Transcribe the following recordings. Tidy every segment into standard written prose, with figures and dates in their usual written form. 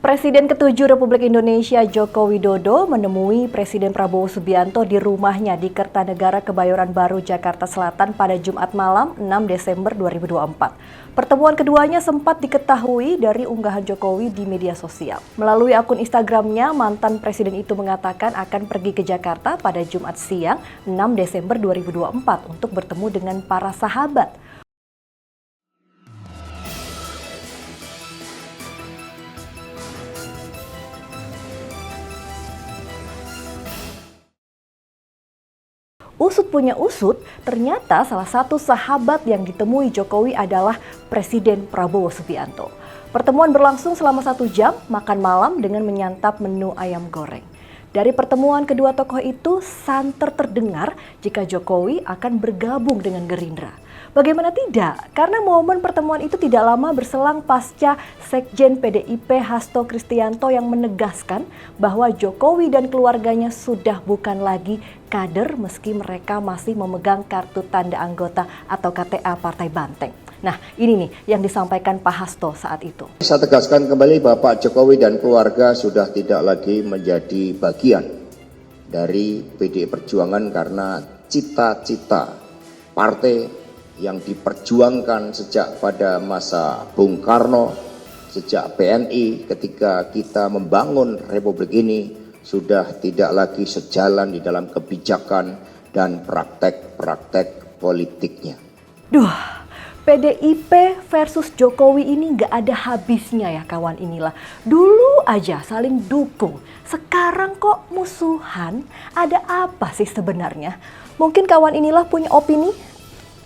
Presiden ke-7 Republik Indonesia Joko Widodo menemui Presiden Prabowo Subianto di rumahnya di Kertanegara Kebayoran Baru, Jakarta Selatan pada Jumat malam 6 Desember 2024. Pertemuan keduanya sempat diketahui dari unggahan Jokowi di media sosial. Melalui akun Instagramnya, mantan Presiden itu mengatakan akan pergi ke Jakarta pada Jumat siang 6 Desember 2024 untuk bertemu dengan para sahabat. Usut punya usut, ternyata salah satu sahabat yang ditemui Jokowi adalah Presiden Prabowo Subianto. Pertemuan berlangsung selama 1 jam, makan malam dengan menyantap menu ayam goreng. Dari pertemuan kedua tokoh itu, santer terdengar jika Jokowi akan bergabung dengan Gerindra. Bagaimana tidak? Karena momen pertemuan itu tidak lama berselang pasca Sekjen PDIP Hasto Kristianto yang menegaskan bahwa Jokowi dan keluarganya sudah bukan lagi kader meski mereka masih memegang kartu tanda anggota atau KTA Partai Banteng. Nah, ini nih yang disampaikan Pak Hasto saat itu. Saya tegaskan kembali bahwa Pak Jokowi dan keluarga sudah tidak lagi menjadi bagian dari PDI Perjuangan karena cita-cita partai yang diperjuangkan sejak pada masa Bung Karno, sejak PNI ketika kita membangun Republik ini sudah tidak lagi sejalan di dalam kebijakan dan praktek-praktek politiknya. PDIP versus Jokowi ini nggak ada habisnya ya kawan inilah. Dulu aja saling dukung, sekarang kok musuhan? Ada apa sih sebenarnya? Mungkin kawan inilah punya opini?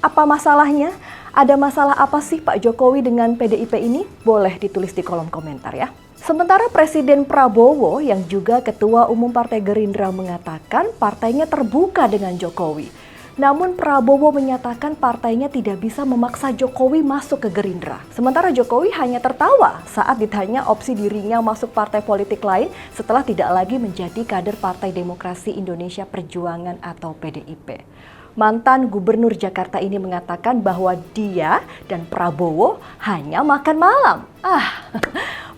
Apa masalahnya? Ada masalah apa sih Pak Jokowi dengan PDIP ini? Boleh ditulis di kolom komentar ya. Sementara Presiden Prabowo yang juga Ketua Umum Partai Gerindra mengatakan partainya terbuka dengan Jokowi. Namun Prabowo menyatakan partainya tidak bisa memaksa Jokowi masuk ke Gerindra. Sementara Jokowi hanya tertawa saat ditanya opsi dirinya masuk partai politik lain setelah tidak lagi menjadi kader Partai Demokrasi Indonesia Perjuangan atau PDIP. Mantan Gubernur Jakarta ini mengatakan bahwa dia dan Prabowo hanya makan malam.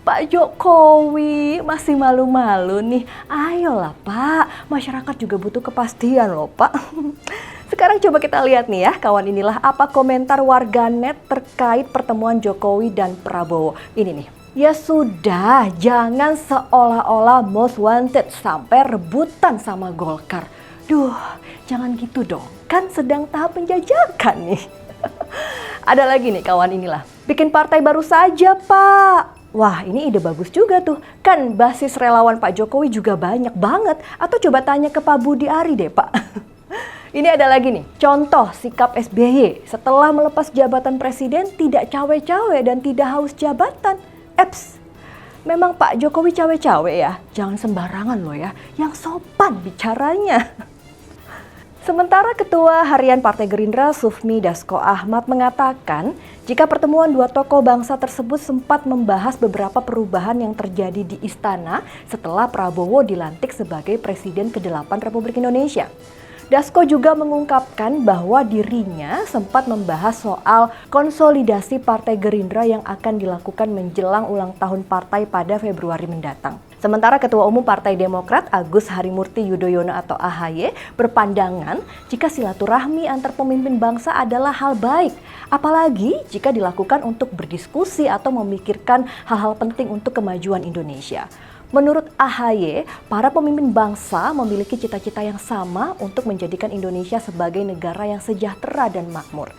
Pak Jokowi masih malu-malu nih. Ayolah Pak, masyarakat juga butuh kepastian loh Pak. Sekarang coba kita lihat nih ya, kawan inilah apa komentar warganet terkait pertemuan Jokowi dan Prabowo. Ini nih. Ya sudah, jangan seolah-olah most wanted sampai rebutan sama Golkar. Jangan gitu dong, kan sedang tahap penjajakan nih. Ada lagi nih kawan inilah, bikin partai baru saja Pak. Wah ini ide bagus juga tuh, kan basis relawan Pak Jokowi juga banyak banget. Atau coba tanya ke Pak Budi Ari deh Pak. Ini ada lagi nih, contoh sikap SBY setelah melepas jabatan presiden tidak cawe-cawe dan tidak haus jabatan. Memang Pak Jokowi cawe-cawe ya? Jangan sembarangan loh ya, yang sopan bicaranya. Sementara Ketua Harian Partai Gerindra Sufmi Dasko Ahmad mengatakan jika pertemuan dua tokoh bangsa tersebut sempat membahas beberapa perubahan yang terjadi di istana setelah Prabowo dilantik sebagai Presiden ke-8 Republik Indonesia. Dasko juga mengungkapkan bahwa dirinya sempat membahas soal konsolidasi Partai Gerindra yang akan dilakukan menjelang ulang tahun partai pada Februari mendatang. Sementara Ketua Umum Partai Demokrat Agus Harimurti Yudhoyono atau AHY berpandangan jika silaturahmi antar pemimpin bangsa adalah hal baik, apalagi jika dilakukan untuk berdiskusi atau memikirkan hal-hal penting untuk kemajuan Indonesia. Menurut AHY, para pemimpin bangsa memiliki cita-cita yang sama untuk menjadikan Indonesia sebagai negara yang sejahtera dan makmur.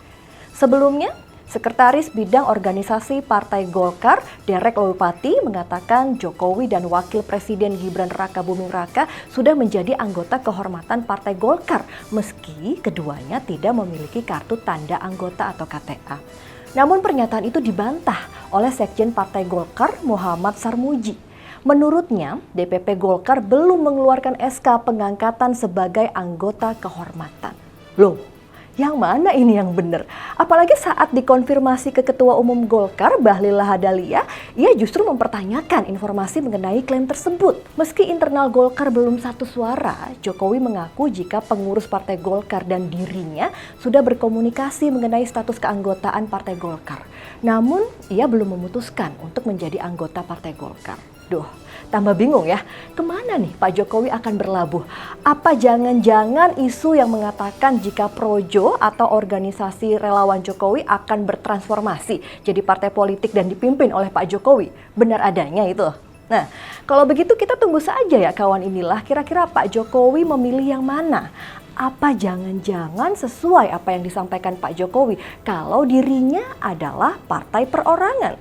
Sebelumnya, Sekretaris Bidang Organisasi Partai Golkar, Derek Loupati, mengatakan Jokowi dan Wakil Presiden Gibran Rakabuming Raka sudah menjadi anggota kehormatan Partai Golkar, meski keduanya tidak memiliki kartu tanda anggota atau KTA. Namun pernyataan itu dibantah oleh Sekjen Partai Golkar, Muhammad Sarmuji. Menurutnya, DPP Golkar belum mengeluarkan SK pengangkatan sebagai anggota kehormatan. Loh, yang mana ini yang benar? Apalagi saat dikonfirmasi ke Ketua Umum Golkar, Bahlil Lahadalia, ia justru mempertanyakan informasi mengenai klaim tersebut. Meski internal Golkar belum satu suara, Jokowi mengaku jika pengurus Partai Golkar dan dirinya sudah berkomunikasi mengenai status keanggotaan Partai Golkar. Namun, ia belum memutuskan untuk menjadi anggota Partai Golkar. Duh, tambah bingung ya, kemana nih Pak Jokowi akan berlabuh? Apa jangan-jangan isu yang mengatakan jika Projo atau organisasi relawan Jokowi akan bertransformasi jadi partai politik dan dipimpin oleh Pak Jokowi? Benar adanya itu? Nah, kalau begitu kita tunggu saja ya kawan inilah kira-kira Pak Jokowi memilih yang mana? Apa jangan-jangan sesuai apa yang disampaikan Pak Jokowi kalau dirinya adalah partai perorangan?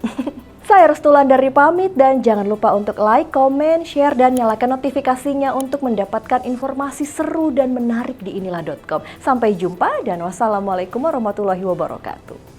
Saya Restulandari pamit dan jangan lupa untuk like, komen, share, dan nyalakan notifikasinya untuk mendapatkan informasi seru dan menarik di inilah.com. Sampai jumpa dan wassalamualaikum warahmatullahi wabarakatuh.